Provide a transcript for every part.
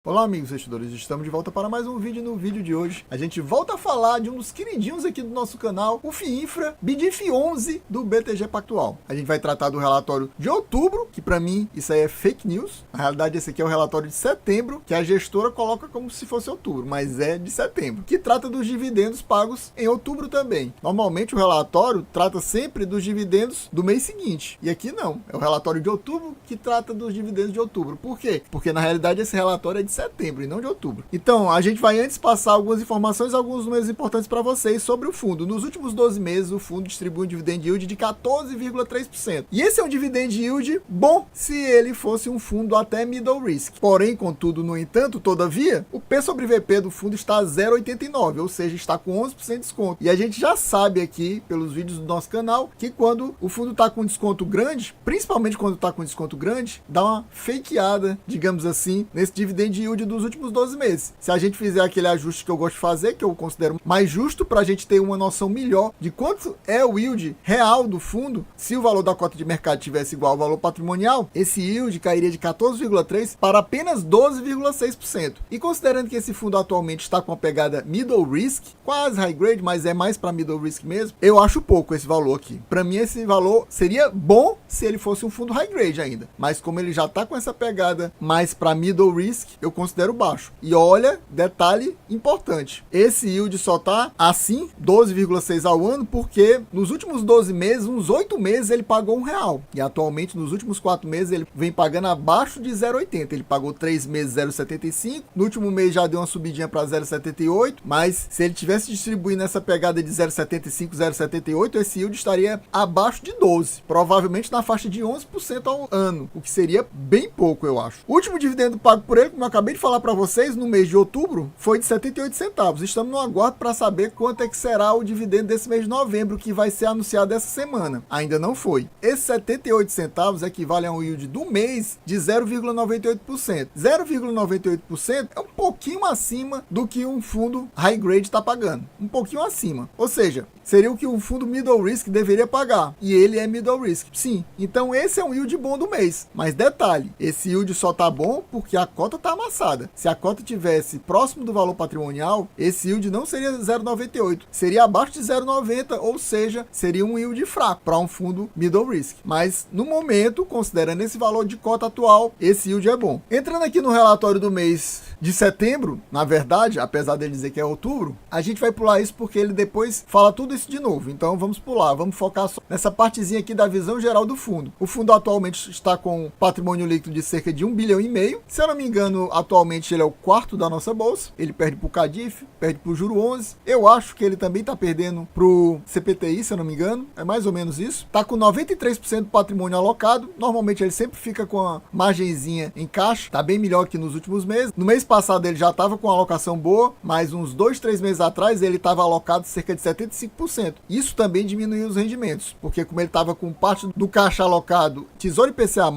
Olá amigos investidores, estamos de volta para mais um vídeo. No vídeo de hoje a gente volta a falar de um dos queridinhos aqui do nosso canal, o FIINFRA BDIF11 do BTG Pactual. A gente vai tratar do relatório de outubro, que para mim isso aí é fake news. Na realidade esse aqui é o relatório de setembro, que a gestora coloca como se fosse outubro, mas é de setembro, que trata dos dividendos pagos em outubro também. Normalmente o relatório trata sempre dos dividendos do mês seguinte, e aqui não, é o relatório de outubro que trata dos dividendos de outubro. Por quê? Porque na realidade esse relatório é de setembro e não de outubro. Então, a gente vai antes passar algumas informações, alguns números importantes para vocês sobre o fundo. Nos últimos 12 meses, o fundo distribui um dividend yield de 14,3%. E esse é um dividend yield bom se ele fosse um fundo até middle risk. Porém, contudo, no entanto, todavia, o P sobre VP do fundo está a 0,89, ou seja, está com 11% de desconto. E a gente já sabe aqui, pelos vídeos do nosso canal, que quando o fundo está com desconto grande, principalmente quando está com desconto grande, dá uma fakeada, digamos assim, nesse dividend yield dos últimos 12 meses. Se a gente fizer aquele ajuste que eu gosto de fazer, que eu considero mais justo para a gente ter uma noção melhor de quanto é o yield real do fundo, se o valor da cota de mercado tivesse igual ao valor patrimonial, esse yield cairia de 14,3% para apenas 12,6%. E considerando que esse fundo atualmente está com a pegada middle risk, quase high grade, mas é mais para middle risk mesmo, eu acho pouco esse valor aqui. Para mim esse valor seria bom se ele fosse um fundo high grade ainda, mas como ele já está com essa pegada mais para middle risk, eu considero baixo. E olha, detalhe importante, esse yield só tá assim, 12,6 ao ano, porque nos últimos 12 meses, uns 8 meses ele pagou R$1. E atualmente nos últimos 4 meses ele vem pagando abaixo de 0,80. Ele pagou 3 meses 0,75, no último mês já deu uma subidinha para 0,78, mas se ele tivesse distribuindo essa pegada de 0,75, 0,78, esse yield estaria abaixo de 12, provavelmente na faixa de 11% ao ano, o que seria bem pouco, eu acho. O último dividendo pago por ele, como eu acabei de falar para vocês, no mês de outubro, foi de 78 centavos. Estamos no aguardo para saber quanto é que será o dividendo desse mês de novembro, que vai ser anunciado essa semana. Ainda não foi. Esses 78 centavos equivale a um yield do mês de 0,98%. 0,98% é um pouquinho acima do que um fundo high grade está pagando. Um pouquinho acima. Ou seja, seria o que um fundo middle risk deveria pagar. E ele é middle risk. Sim. Então esse é um yield bom do mês. Mas detalhe, esse yield só tá bom porque a cota tá amassada. Se a cota tivesse próximo do valor patrimonial, esse yield não seria 0,98. Seria abaixo de 0,90, ou seja, seria um yield fraco para um fundo middle risk. Mas no momento, considerando esse valor de cota atual, esse yield é bom. Entrando aqui no relatório do mês de setembro, na verdade, apesar dele dizer que é outubro, a gente vai pular isso porque ele depois fala tudo isso de novo. Então vamos pular, vamos focar só nessa partezinha aqui da visão geral do fundo. O fundo atualmente está com patrimônio líquido de cerca de 1,5 bilhão. Se eu não me engano, atualmente ele é o quarto da nossa bolsa. Ele perde para o CADIF, perde para o Juro 11. Eu acho que ele também está perdendo para o CPTI, se eu não me engano. É mais ou menos isso. Está com 93% do patrimônio alocado. Normalmente ele sempre fica com a margenzinha em caixa. Está bem melhor que nos últimos meses. No mês passado ele já estava com uma alocação boa, mas uns 2, 3 meses atrás ele estava alocado cerca de 75%. Isso também diminuiu os rendimentos, porque como ele estava com parte do caixa alocado Tesouro IPCA+,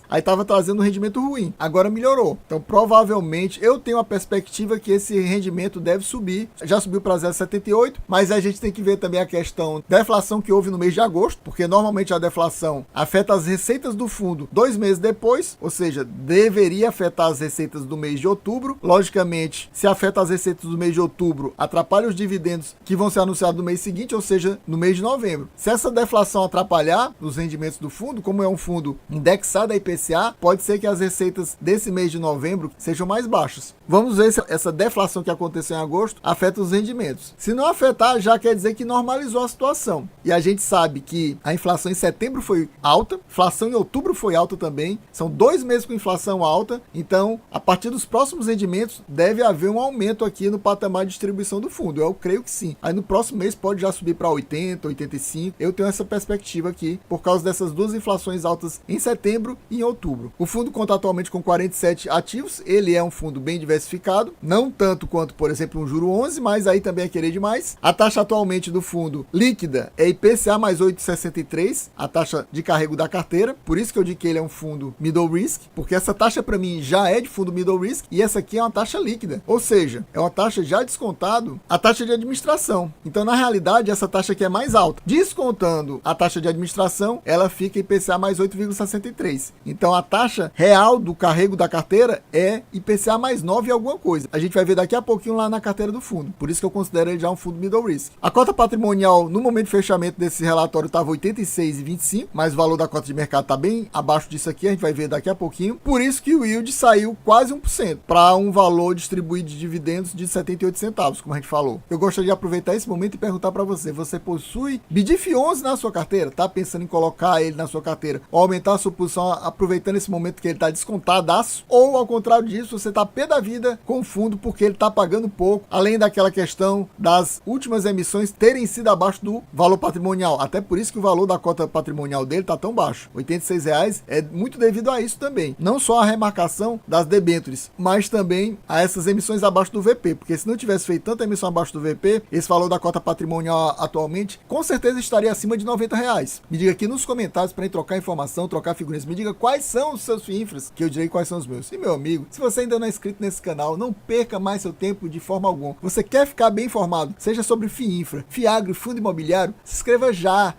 aí estava trazendo um rendimento ruim. Agora melhorou. Então provavelmente eu tenho a perspectiva que esse rendimento deve subir. Já subiu para 0,78, mas a gente tem que ver também a questão da deflação que houve no mês de agosto, porque normalmente a deflação afeta as receitas do fundo 2 meses depois, ou seja, deveria afetar as receitas do mês de outubro. Logicamente, se afeta as receitas do mês de outubro, atrapalha os dividendos que vão ser anunciados no mês seguinte, ou seja, no mês de novembro. Se essa deflação atrapalhar os rendimentos do fundo, como é um fundo indexado a IPCA, pode ser que as receitas desse mês de novembro sejam mais baixas. Vamos ver se essa deflação que aconteceu em agosto afeta os rendimentos. Se não afetar, já quer dizer que normalizou a situação. E a gente sabe que a inflação em setembro foi alta, a inflação em outubro foi alta também. São 2 meses com inflação alta, então a partir dos próximos rendimentos deve haver um aumento aqui no patamar de distribuição do fundo. Eu creio que sim. Aí no próximo mês pode já subir para 80, 85. Eu tenho essa perspectiva aqui por causa dessas duas inflações altas em setembro e em outubro. O fundo conta atualmente com 47 ativos. Ele é um fundo bem diversificado, não tanto quanto, por exemplo, um Juro 11, mas aí também é querer demais. A taxa atualmente do fundo líquida é IPCA mais 8,63, a taxa de carrego da carteira. Por isso que eu digo que ele é um fundo middle risk, porque essa taxa para mim já é de fundo middle risk e essa aqui é uma taxa líquida, ou seja, é uma taxa já descontado a taxa de administração. Então, na realidade, essa taxa aqui é mais alta. Descontando a taxa de administração, ela fica IPCA mais 8,63. Então, a taxa real do carrego da carteira é é IPCA mais 9 e alguma coisa. A gente vai ver daqui a pouquinho lá na carteira do fundo. Por isso que eu considero ele já um fundo middle risk. A cota patrimonial no momento de fechamento desse relatório estava 86,25, mas o valor da cota de mercado está bem abaixo disso aqui, a gente vai ver daqui a pouquinho. Por isso que o yield saiu quase 1% para um valor distribuído de dividendos de 78 centavos, como a gente falou. Eu gostaria de aproveitar esse momento e perguntar para você, você possui BDIF11 na sua carteira? Tá pensando em colocar ele na sua carteira ou aumentar a sua posição aproveitando esse momento que ele está descontadaço? Ou ao contrário disso, você está pé da vida com o fundo porque ele está pagando pouco, além daquela questão das últimas emissões terem sido abaixo do valor patrimonial. Até por isso que o valor da cota patrimonial dele está tão baixo. R$ 86,00 é muito devido a isso também. Não só a remarcação das debêntures, mas também a essas emissões abaixo do VP, porque se não tivesse feito tanta emissão abaixo do VP, esse valor da cota patrimonial atualmente com certeza estaria acima de R$ 90,00. Me diga aqui nos comentários para trocar informação, trocar figurinhas. Me diga quais são os seus FIINFRAs, que eu direi quais são os meus. E meu amigo, se você ainda não é inscrito nesse canal, não perca mais seu tempo de forma alguma. Você quer ficar bem informado, seja sobre FIINFRA, FIAGRO, fundo imobiliário, se inscreva já,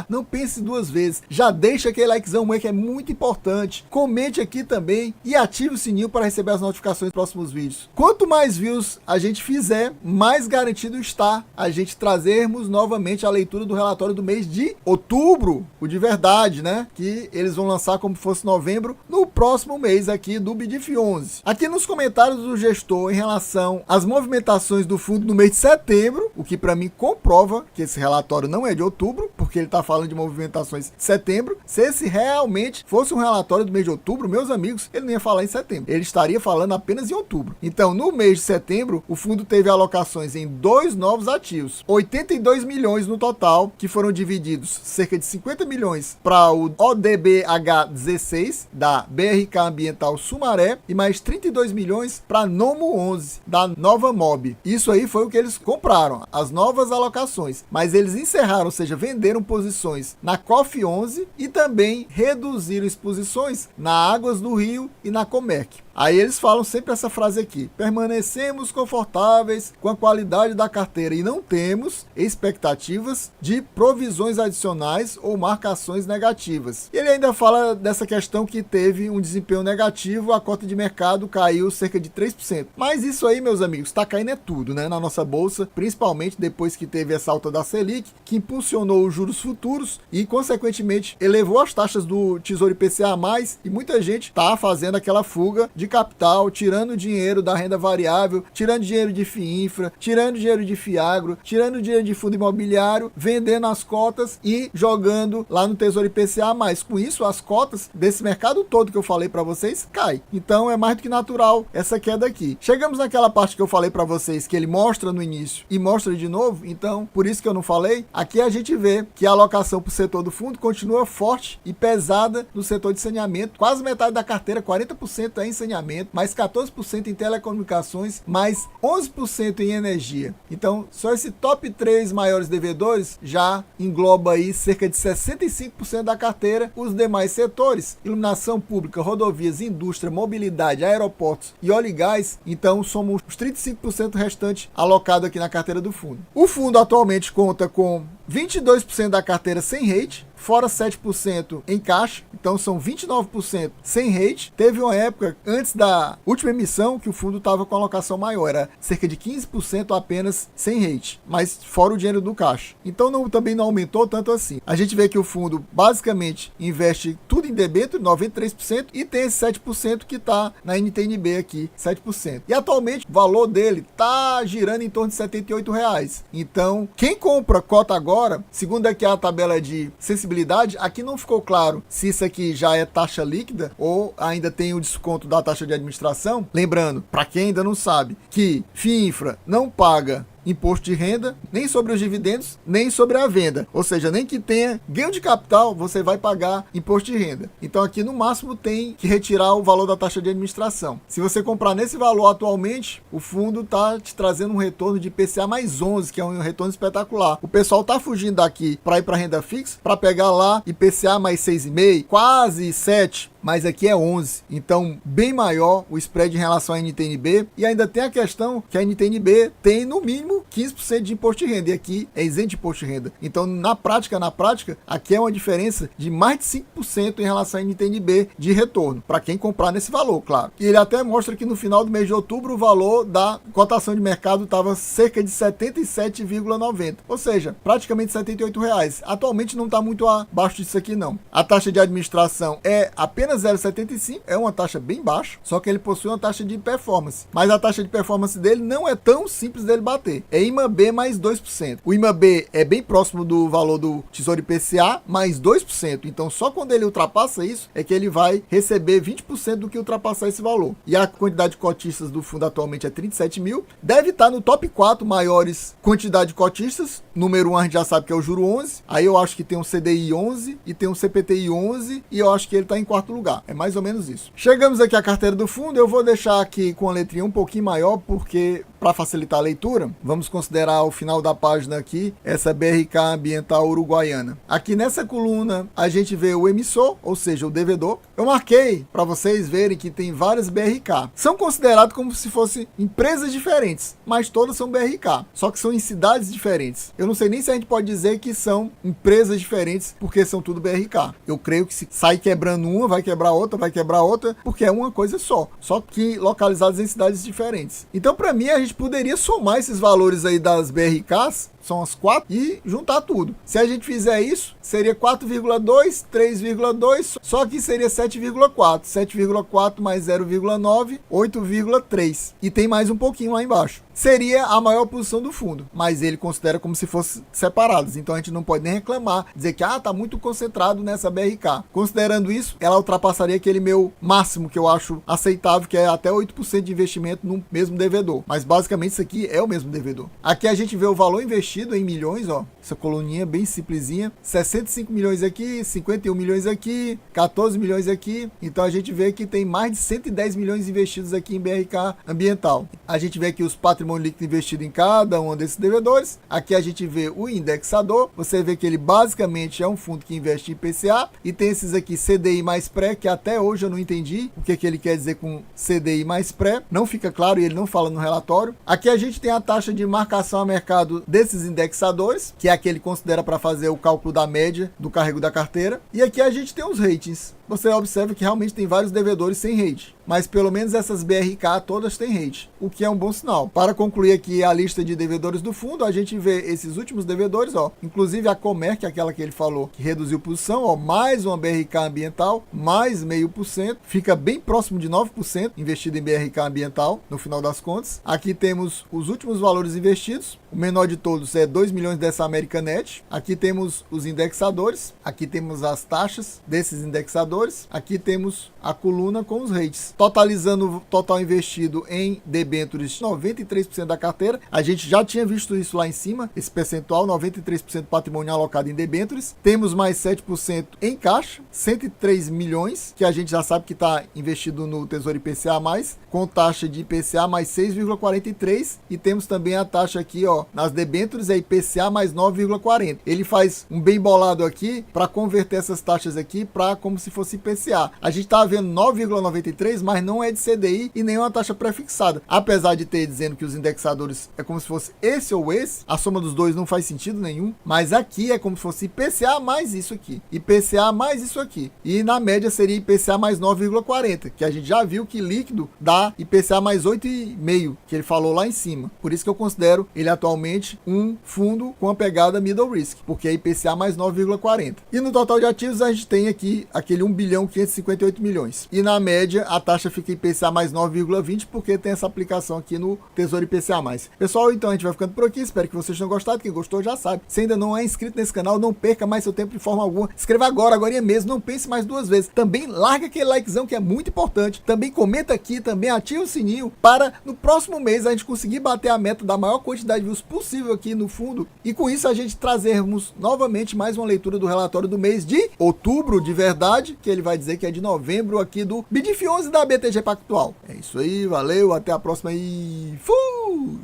não pense duas vezes, já deixa aquele likezão que é muito importante, comente aqui também e ative o sininho para receber as notificações dos próximos vídeos. Quanto mais views a gente fizer, mais garantido está a gente trazermos novamente a leitura do relatório do mês de outubro, o de verdade, né? Que eles vão lançar como fosse novembro, no próximo mês aqui do BDIF11. Aqui nos comentários do gestor em relação às movimentações do fundo no mês de setembro, o que para mim comprova que esse relatório não é de outubro, porque ele está falando de movimentações de setembro. Se esse realmente fosse um relatório do mês de outubro, meus amigos, ele não ia falar em setembro, ele estaria falando apenas em outubro. Então, no mês de setembro, o fundo teve alocações em 2 novos ativos, 82 milhões no total, que foram divididos cerca de 50 milhões para o ODBH16 da BRK Ambiental Sumaré e mais 32 milhões para Nomo 11 da Nova Mob. Isso aí foi o que eles compraram, as novas alocações, mas eles encerraram, ou seja, venderam posições na COF 11 e também reduziram exposições na Águas do Rio e na Comerc. Aí eles falam sempre essa frase aqui: permanecemos confortáveis com a qualidade da carteira e não temos expectativas de provisões adicionais ou marcações negativas. E ele ainda fala dessa questão que teve um desempenho negativo, a cota de mercado caiu cerca de 3%. Mas isso aí, meus amigos, está caindo é tudo, né, na nossa bolsa, principalmente depois que teve essa alta da Selic, que impulsionou os juros futuros e, consequentemente, elevou as taxas do Tesouro IPCA+, e muita gente está fazendo aquela fuga de capital, tirando dinheiro da renda variável, tirando dinheiro de FIINFRA, tirando dinheiro de FIAGRO, tirando dinheiro de fundo imobiliário, vendendo as cotas e jogando lá no Tesouro IPCA+. Com isso, as cotas desse mercado todo que eu falei para vocês caem. Então é mais do que natural essa queda aqui. Chegamos naquela parte que eu falei para vocês que ele mostra no início e mostra de novo, então por isso que eu não falei. Aqui a gente vê que a alocação para o setor do fundo continua forte e pesada no setor de saneamento. Quase metade da carteira, 40% é em saneamento, mais 14% em telecomunicações, mais 11% em energia. Então, só esse top 3 maiores devedores já engloba aí cerca de 65% da carteira. Os demais setores, iluminação pública, rodovias, indústria, mobilidade, aeroportos e óleo e gás, então somos os 35% restantes alocado aqui na carteira do fundo. O fundo atualmente conta com 22% da carteira sem rate, fora 7% em caixa, então são 29% sem rate. Teve uma época, antes da última emissão, que o fundo estava com alocação maior, era cerca de 15% apenas sem rate, mas fora o dinheiro do caixa. Então também não aumentou tanto assim. A gente vê que o fundo basicamente investe tudo em debênture, 93%, e tem esse 7% que está na NTNB aqui, 7%. E atualmente o valor dele está girando em torno de R$ 78,00. Então, quem compra cota agora, segundo aqui a tabela de sensibilidade, aqui não ficou claro se isso aqui já é taxa líquida ou ainda tem o desconto da taxa de administração. Lembrando, para quem ainda não sabe, que FIINFRA não paga imposto de renda, nem sobre os dividendos, nem sobre a venda. Ou seja, nem que tenha ganho de capital, você vai pagar imposto de renda. Então aqui no máximo tem que retirar o valor da taxa de administração. Se você comprar nesse valor atualmente, o fundo está te trazendo um retorno de IPCA mais 11, que é um retorno espetacular. O pessoal está fugindo daqui para ir para renda fixa, para pegar lá IPCA mais 6,5, quase 7, mas aqui é 11. Então, bem maior o spread em relação à NTN-B. E ainda tem a questão que a NTN-B tem no mínimo 15% de imposto de renda, e aqui é isento de imposto de renda. Então, na prática, aqui é uma diferença de mais de 5% em relação à NTN-B de retorno, para quem comprar nesse valor, claro. E ele até mostra que no final do mês de outubro o valor da cotação de mercado estava cerca de 77,90, ou seja, praticamente R$78. Atualmente não está muito abaixo disso aqui não. A taxa de administração é apenas 0,75, é uma taxa bem baixa, só que ele possui uma taxa de performance, mas a taxa de performance dele não é tão simples dele bater, é IMAB mais 2%. O IMAB é bem próximo do valor do Tesouro IPCA mais 2%, então só quando ele ultrapassa isso é que ele vai receber 20% do que ultrapassar esse valor. E a quantidade de cotistas do fundo atualmente é 37 mil, deve estar no top 4 maiores quantidade de cotistas. Número 1 a gente já sabe que é o juro 11, aí eu acho que tem um CDI 11 e tem um CPTI 11, e eu acho que ele está em quarto lugar, é mais ou menos isso. Chegamos aqui à carteira do fundo, eu vou deixar aqui com a letrinha um pouquinho maior, porque para facilitar a leitura, vamos considerar o final da página aqui, essa BRK Ambiental Uruguaiana. Aqui nessa coluna a gente vê o emissor, ou seja, o devedor. Eu marquei para vocês verem que tem várias BRK. São consideradas como se fossem empresas diferentes, mas todas são BRK, só que são em cidades diferentes. Eu não sei nem se a gente pode dizer que são empresas diferentes, porque são tudo BRK. Eu creio que se sai quebrando uma, vai quebrar outra, porque é uma coisa só que localizadas em cidades diferentes. Então, para mim, a gente poderia somar esses valores aí das BRKs, são as 4, e juntar tudo. Se a gente fizer isso, seria 4,2, 3,2, só que seria 7,4. 7,4 mais 0,9, 8,3. E tem mais um pouquinho lá embaixo. Seria a maior posição do fundo, mas ele considera como se fossem separados. Então a gente não pode nem reclamar, dizer que tá muito concentrado nessa BRK. Considerando isso, ela ultrapassaria aquele meu máximo que eu acho aceitável, que é até 8% de investimento no mesmo devedor. Mas basicamente isso aqui é o mesmo devedor. Aqui a gente vê o valor investido em milhões, ó, essa coluninha bem simplesinha, 65 milhões aqui, 51 milhões aqui, 14 milhões aqui. Então a gente vê que tem mais de 110 milhões investidos aqui em BRK Ambiental. A gente vê aqui os patrimônio líquido investido em cada um desses devedores. Aqui a gente vê o indexador. Você vê que ele basicamente é um fundo que investe em IPCA, e tem esses aqui CDI mais pré, que até hoje eu não entendi o que ele quer dizer com CDI mais pré, não fica claro e ele não fala no relatório. Aqui a gente tem a taxa de marcação a mercado desses indexadores, que é aquele que considera para fazer o cálculo da média do carrego da carteira. E aqui a gente tem os ratings. Você observa que realmente tem vários devedores sem rate, mas pelo menos essas BRK todas têm rate, o que é um bom sinal. Para concluir aqui a lista de devedores do fundo, a gente vê esses últimos devedores, ó, inclusive a Comer, que é aquela que ele falou que reduziu posição, ó, mais uma BRK ambiental, mais 0,5%, fica bem próximo de 9% investido em BRK ambiental, no final das contas. Aqui temos os últimos valores investidos, o menor de todos é 2 milhões dessa Americanet. Aqui temos os indexadores, aqui temos as taxas desses indexadores, aqui temos a coluna com os rates, totalizando o total investido em debêntures 93% da carteira. A gente já tinha visto isso lá em cima, esse percentual, 93% patrimônio alocado em debêntures. Temos mais 7% em caixa, 103 milhões, que a gente já sabe que está investido no Tesouro IPCA+, com taxa de IPCA mais 6,43, e temos também a taxa aqui, ó, nas debêntures é IPCA mais 9,40. Ele faz um bem bolado aqui para converter essas taxas aqui para como se fosse IPCA. A gente está vendo 9,93, mas não é de CDI e nenhuma taxa prefixada. Apesar de ter dizendo que os indexadores é como se fosse esse ou esse, a soma dos dois não faz sentido nenhum, mas aqui é como se fosse IPCA mais isso aqui, IPCA mais isso aqui. E na média seria IPCA mais 9,40, que a gente já viu que líquido dá IPCA mais 8,5, que ele falou lá em cima. Por isso que eu considero ele atualmente um fundo com a pegada middle risk, porque é IPCA mais 9,40. E no total de ativos a gente tem aqui aquele 1 bilhão 558 milhões. E na média a taxa fica IPCA mais 9,20, porque tem essa aplicação aqui no Tesouro IPCA+. Pessoal, então a gente vai ficando por aqui. Espero que vocês tenham gostado. Quem gostou já sabe. Se ainda não é inscrito nesse canal, não perca mais seu tempo de forma alguma. Escreva agora mesmo. Não pense mais duas vezes. Também larga aquele likezão que é muito importante. Também comenta aqui, também ativa o sininho para no próximo mês a gente conseguir bater a meta da maior quantidade de views possível aqui no fundo. E com isso a gente trazermos novamente mais uma leitura do relatório do mês de outubro, de verdade, que ele vai dizer que é de novembro aqui do BDIF 11 da BTG Pactual. É isso aí, valeu, até a próxima e fui!